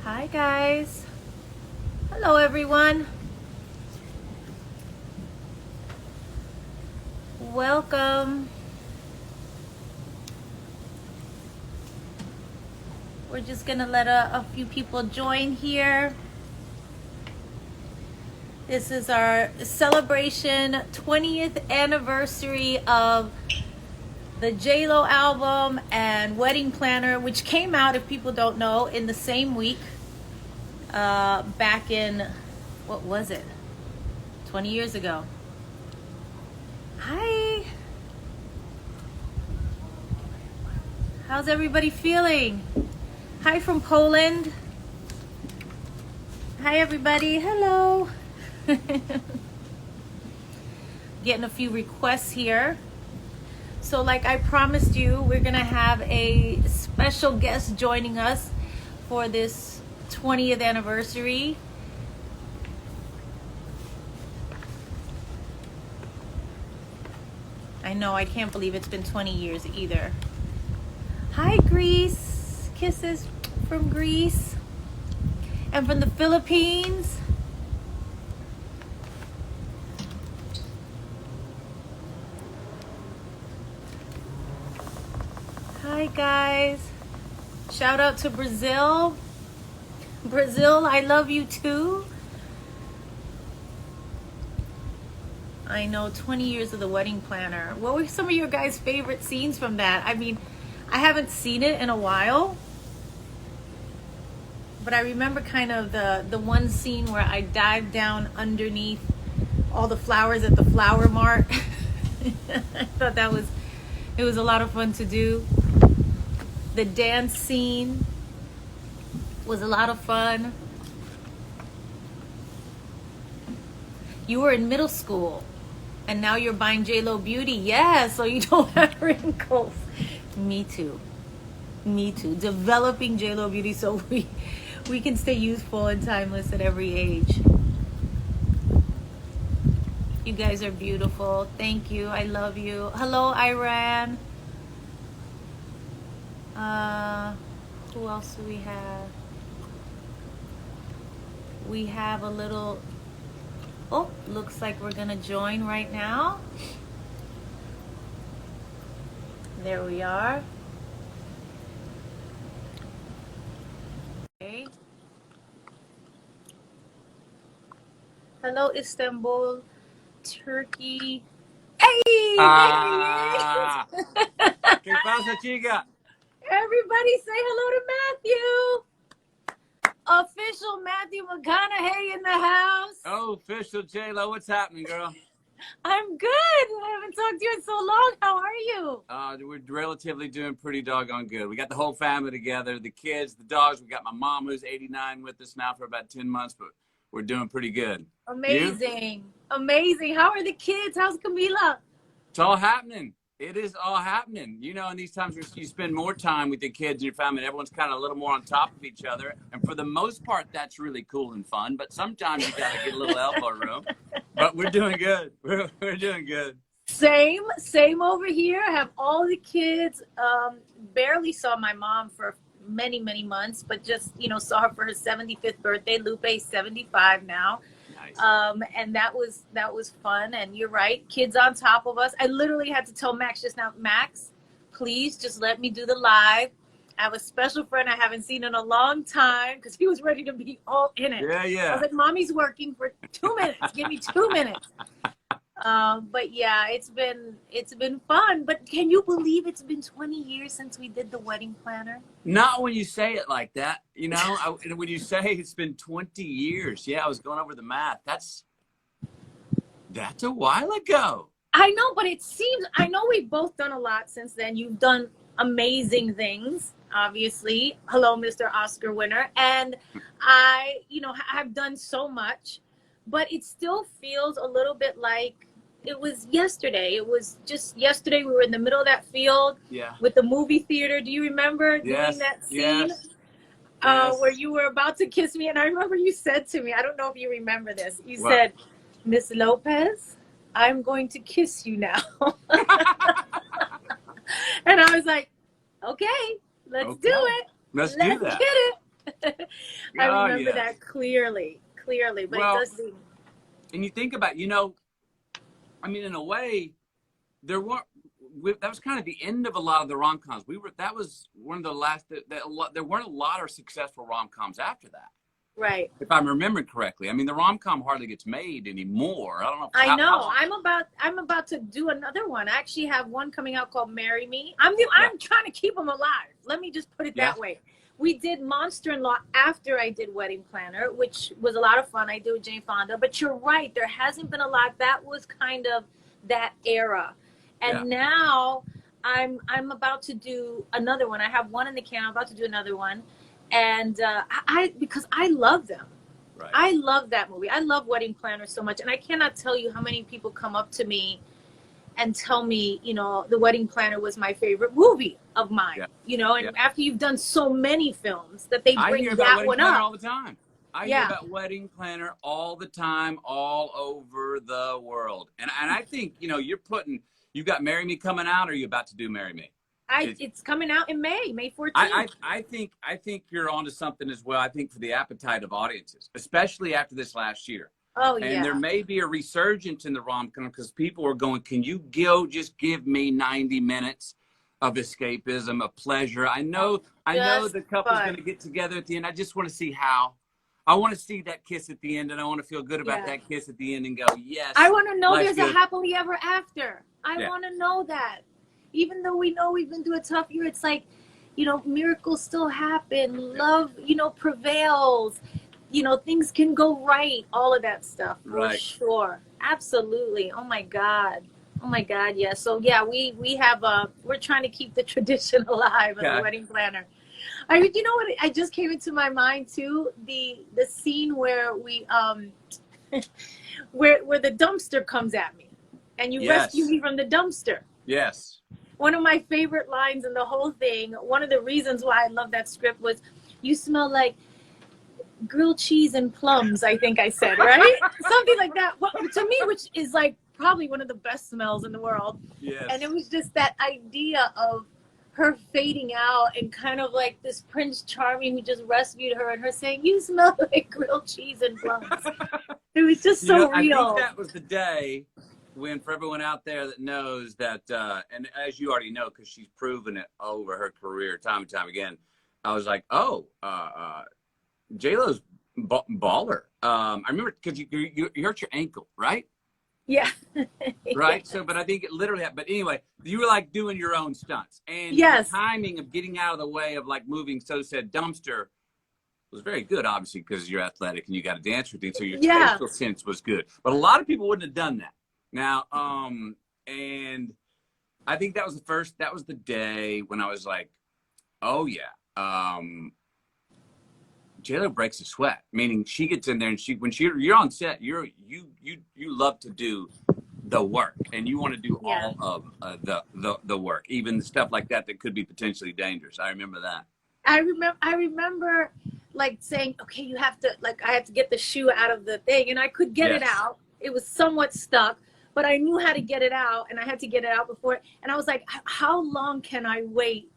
Hi guys. Hello everyone. Welcome. We're just gonna let a few people join here. This is our celebration 20th anniversary of the J-Lo album and Wedding Planner, which came out, if people don't know, in the same week. Back in, what was it? 20 years ago. Hi. How's everybody feeling? Hi from Poland. Hi everybody. Hello. Getting a few requests here. So like I promised you, we're gonna have a special guest joining us for this 20th anniversary. I know, I can't believe it's been 20 years either. Hi Greece. Kisses from Greece and from the Philippines. Hi guys. Shout out to Brazil. Brazil, I love you too. I know, 20 years of the Wedding Planner. What were some of your guys' favorite scenes from that? I mean, I haven't seen it in a while, but I remember kind of the one scene where I dived down underneath all the flowers at the flower mart. I thought it was a lot of fun to do. The dance scene was a lot of fun. You were in middle school and now you're buying J-Lo Beauty. Yeah, so you don't have wrinkles. Me too. Me too. Developing J-Lo Beauty so we can stay youthful and timeless at every age. You guys are beautiful. Thank you. I love you. Hello, Iran. Who else do we have? We have a little... Oh, looks like we're gonna join right now. There we are. Okay. Hello, Istanbul, Turkey. Hey, there he is. ¿Qué pasa, chica? Everybody say hello to Matthew. Official Matthew McConaughey in the house. Oh, official J-Lo, what's happening, girl? I'm good. I haven't talked to you in so long. How are you? We're relatively doing pretty doggone good. We got the whole family together, the kids, the dogs. We got my mom, who's 89, with us now for about 10 months, but we're doing pretty good. Amazing. You? Amazing. How are the kids? How's Camila? It's all happening. It is all happening. You know, in these times where you spend more time with your kids and your family, and everyone's kind of a little more on top of each other. And for the most part, that's really cool and fun. But sometimes you got to get a little elbow room. But we're doing good. We're doing good. Same over here. I have all the kids. Barely saw my mom for many months, but just, you know, saw her for her 75th birthday. Lupe's 75 now. Nice. And that was fun. And you're right, kids on top of us. I literally had to tell Max just now, Max, please just let me do the live. I have a special friend I haven't seen in a long time, because he was ready to be all in it. Yeah. I was like, Mommy's working for 2 minutes. Give me 2 minutes. But yeah, it's been fun. But can you believe it's been 20 years since we did the Wedding Planner? Not when you say it like that, you know. When you say it's been 20 years, yeah, I was going over the math. That's a while ago. I know, but it seems, I know we've both done a lot since then. You've done amazing things, obviously. Hello, Mr. Oscar winner. And I, you know, have done so much, but it still feels a little bit like it was yesterday. It was just yesterday. We were in the middle of that field with the movie theater. Do you remember doing that scene? Where you were about to kiss me? And I remember you said to me, I don't know if you remember this. You said, Miss Lopez, I'm going to kiss you now. And I was like, okay, let's do it. Let's do that. Get it. I Oh, remember yes. that clearly, but it Well, does seem. and you think about, I mean, in a way, there weren't. That was kind of the end of a lot of the rom-coms. That was one of the last. There weren't a lot of successful rom-coms after that, Right. if I'm remembering correctly. I mean, the rom-com hardly gets made anymore. I don't know I know. how. I'm about to do another one. I actually have one coming out called Marry Me. Yeah, I'm trying to keep them alive. Let me just put it yeah, that way. We did Monster-in-Law after I did Wedding Planner, which was a lot of fun. I did with Jane Fonda. But you're right. There hasn't been a lot. That was kind of that era. yeah. And now I'm about to do another one. I have one in the can. I'm about to do another one. And because I love them. Right. I love that movie. I love Wedding Planner so much. And I cannot tell you how many people come up to me and tell me, The Wedding Planner was my favorite movie of mine, Yeah, and yeah. after you've done so many films that they I hear bring about that Wedding one Planner up. all the time. I hear Yeah. about Wedding Planner all the time, all over the world. And I think, you've got Marry Me coming out, or are you about to do Marry Me? It's coming out in May 14th. I think you're onto something as well. I think for the appetite of audiences, especially after this last year. Oh, And there yeah. may be a resurgence in the rom-com because people are going, can you just give me 90 minutes of escapism, of pleasure? I know the couple's going to get together at the end. I just want to see how. I want to see that kiss at the end, and I want to feel good about that kiss at the end and go, yes. I want to know there's good. a happily ever after. I want to know that. Even though we know we've been through a tough year, it's like, miracles still happen. Love, prevails. Things can go right. All of that stuff, for sure. Absolutely. Oh my God. Yeah. So yeah, we have we're trying to keep the tradition alive of the Wedding Planner. You know what? I just came into my mind too. The scene where we where the dumpster comes at me, and you rescue me from the dumpster. Yes. One of my favorite lines in the whole thing. One of the reasons why I love that script was, "You smell like grilled cheese and plums," I think I said, right? Something like that. Well, to me, which is like probably one of the best smells in the world. Yes. And it was just that idea of her fading out and kind of like this Prince Charming who just rescued her, and her saying, "You smell like grilled cheese and plums." It was just so real. I think that was the day when, for everyone out there that knows that, and as you already know, because she's proven it over her career time and time again, I was like, J-Lo's baller. I remember because you hurt your ankle, right? Yeah. Right. So, but I think it literally happened. But anyway, you were like doing your own stunts, and the timing of getting out of the way of like moving said dumpster was very good, obviously, because you're athletic and you got a dance routine, so your spatial sense was good. But a lot of people wouldn't have done that. Now, and I think that was the day when I was like, oh yeah, J-Lo breaks a sweat, meaning she gets in there and you're on set, you love to do the work, and you want to do all of the work, even stuff like that could be potentially dangerous. I remember that. I remember like saying, okay, you have to, like, I had to get the shoe out of the thing, and I could get it out. It was somewhat stuck, but I knew how to get it out, and I had to get it out before. And I was like, how long can I wait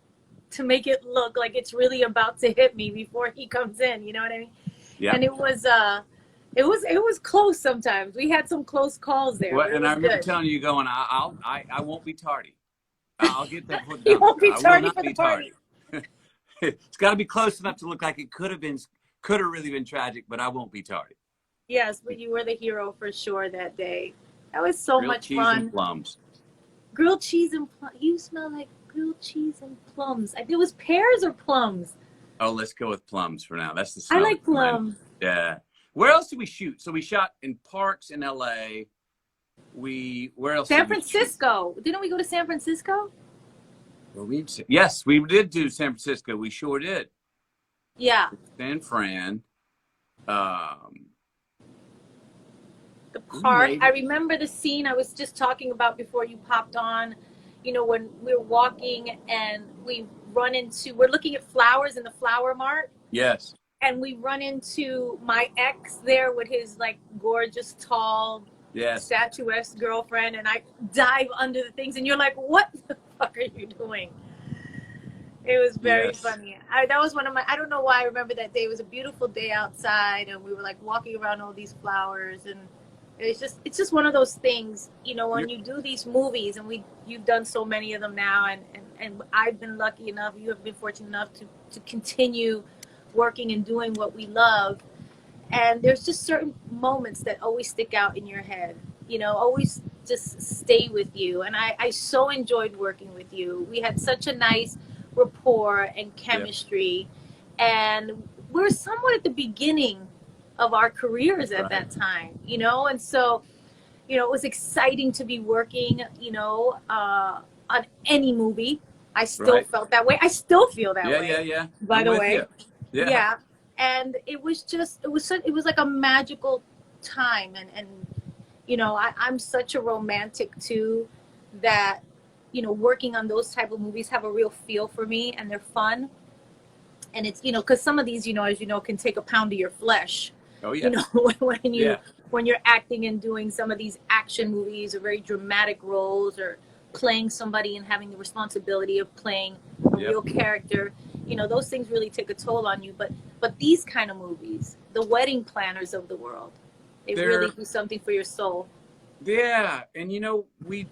to make it look like it's really about to hit me before he comes in? You know what I mean? Yeah. And it was close sometimes. We had some close calls there. Well, and I remember telling you, going, I won't be tardy. I'll get that foot You won't be tardy for the party. It's got to be close enough to look like it could have really been tragic, but I won't be tardy. Yes, but you were the hero for sure that day. That was so much fun. Grilled cheese and plums. Grilled cheese and plums. You smell like grilled cheese and plums. It was pears or plums? Oh, let's go with plums for now. That's the smell. I like plums. Yeah. Where else did we shoot? So we shot in parks in LA. Where else? San Francisco. Didn't we go to San Francisco? Well, yes, we did do San Francisco. We sure did. Yeah. San Fran. The park. I remember the scene I was just talking about before you popped on. When we were walking and we're looking at flowers in the flower mart. Yes. And we run into my ex there with his like gorgeous, tall, statuesque girlfriend, and I dive under the things, and you're like, what the fuck are you doing? It was very Yes. funny. That was one of my, I don't know why I remember that day. It was a beautiful day outside and we were like walking around all these flowers, and it's just one of those things, you know, when You're, you do these movies, and you've done so many of them now, and I've been lucky enough, you have been fortunate enough to continue working and doing what we love. And there's just certain moments that always stick out in your head, you know, always just stay with you. And I so enjoyed working with you. We had such a nice rapport and yeah. chemistry, and we're somewhat at the beginning of our careers at Right. that time, you know. And so, you know, it was exciting to be working, you know, on any movie. I still Right. felt that way. I still feel that Yeah. Yeah. way, Yeah. by I'm the with way. you. Yeah. Yeah. And it was just, it was like a magical time. And you know, I'm such a romantic too, that, you know, working on those type of movies have a real feel for me, and they're fun. And it's, you know, because some of these, you know, as you know, can take a pound of your flesh, Oh you yeah. know, when you Yeah. when you're acting and doing some of these action movies or very dramatic roles, or playing somebody and having the responsibility of playing a Yep. real character, you know, those things really take a toll on you. But these kind of movies, the wedding planners of the world, they really They're do something for your soul. yeah, and you know we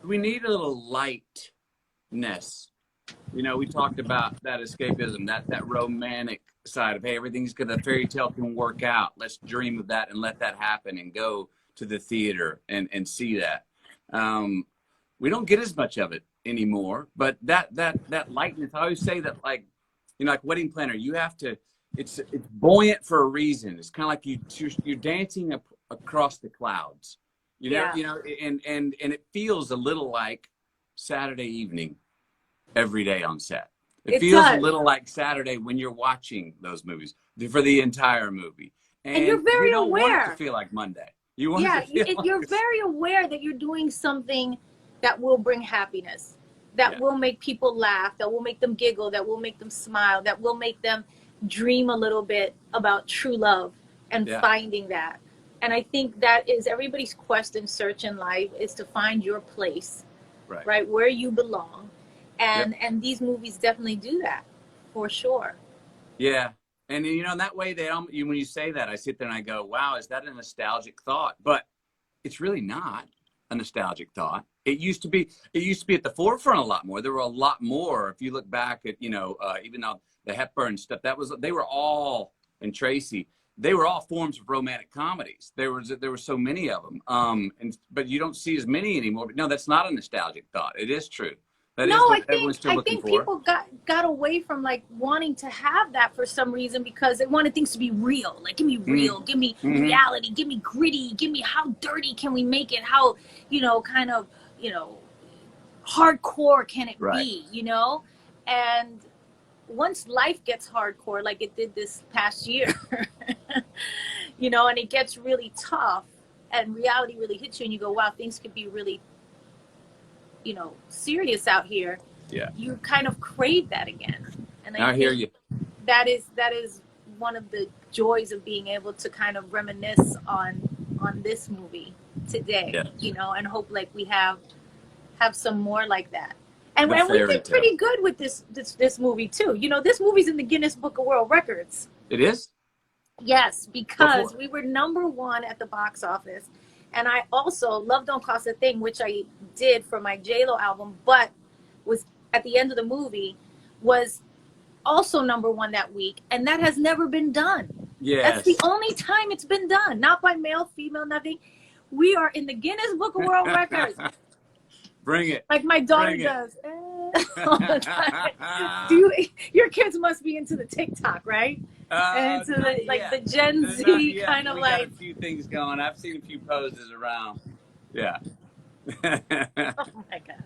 need a little lightness. You know, we talked about that escapism, that romantic side of, hey, everything's good, the fairy tale can work out. Let's dream of that and let that happen and go to the theater and see that. Um, we don't get as much of it anymore, but that lightness. I always say that, like, you know, like wedding planner, you have to. It's buoyant for a reason. It's kind of like you're dancing across the clouds. Yeah, You know, and it feels a little like Saturday evening every day on set. It it feels a does. little like Saturday when you're watching those movies for the entire movie. And you're And you very don't want it to aware. feel like Monday. You want it Yeah, to feel like you're very aware that you're doing something that will bring happiness, that yeah, will make people laugh, that will make them giggle, that will make them smile, that will make them dream a little bit about true love and yeah, finding that. And I think that is everybody's quest and search in life, is to find your place, right. right, where you belong. Yep. And these movies definitely do that, for sure. Yeah. And you know, in that way, when you say that, I sit there and I go, wow, is that a nostalgic thought? But it's really not a nostalgic thought. It used to be at the forefront a lot more. There were a lot more. If you look back at, you know, even though the Hepburn stuff, they were all, and Tracy, they were all forms of romantic comedies. There were so many of them. But you don't see as many anymore. But no, that's not a nostalgic thought. It is true. That No, is what everyone's still I looking think for. people got away from like wanting to have that for some reason, because they wanted things to be real. Like, give me real, give me Mm-hmm. reality, give me gritty, give me how dirty can we make it? How, you know, kind of, you know, hardcore can it Right. be, you know? And once life gets hardcore like it did this past year, you know, and it gets really tough and reality really hits you and you go, wow, things could be really, you know, serious out here. Yeah. You kind of crave that again. And I I hear think you. that is one of the joys of being able to kind of reminisce on this movie today, Yeah. you know, and hope like we have some more like that. And, The we fairy did tale. pretty good with this movie too. You know, this movie's in the Guinness Book of World Records. It is? Yes, because Before. we were #1 at the box office. And I also, Love Don't Cost a Thing, which I did for my J-Lo album, but was at the end of the movie, was also #1 that week. And that has never been done. That's the Yes. only time it's been done. Not by male, female, nothing. We are in the Guinness Book of World Records. Bring it. Like my daughter Bring it. does. All the time. Your kids must be into the TikTok, right? And into Not the like the yet. Gen Not Z yet. kind of We got like, a few things going. I've seen a few poses around. Yeah. oh my God.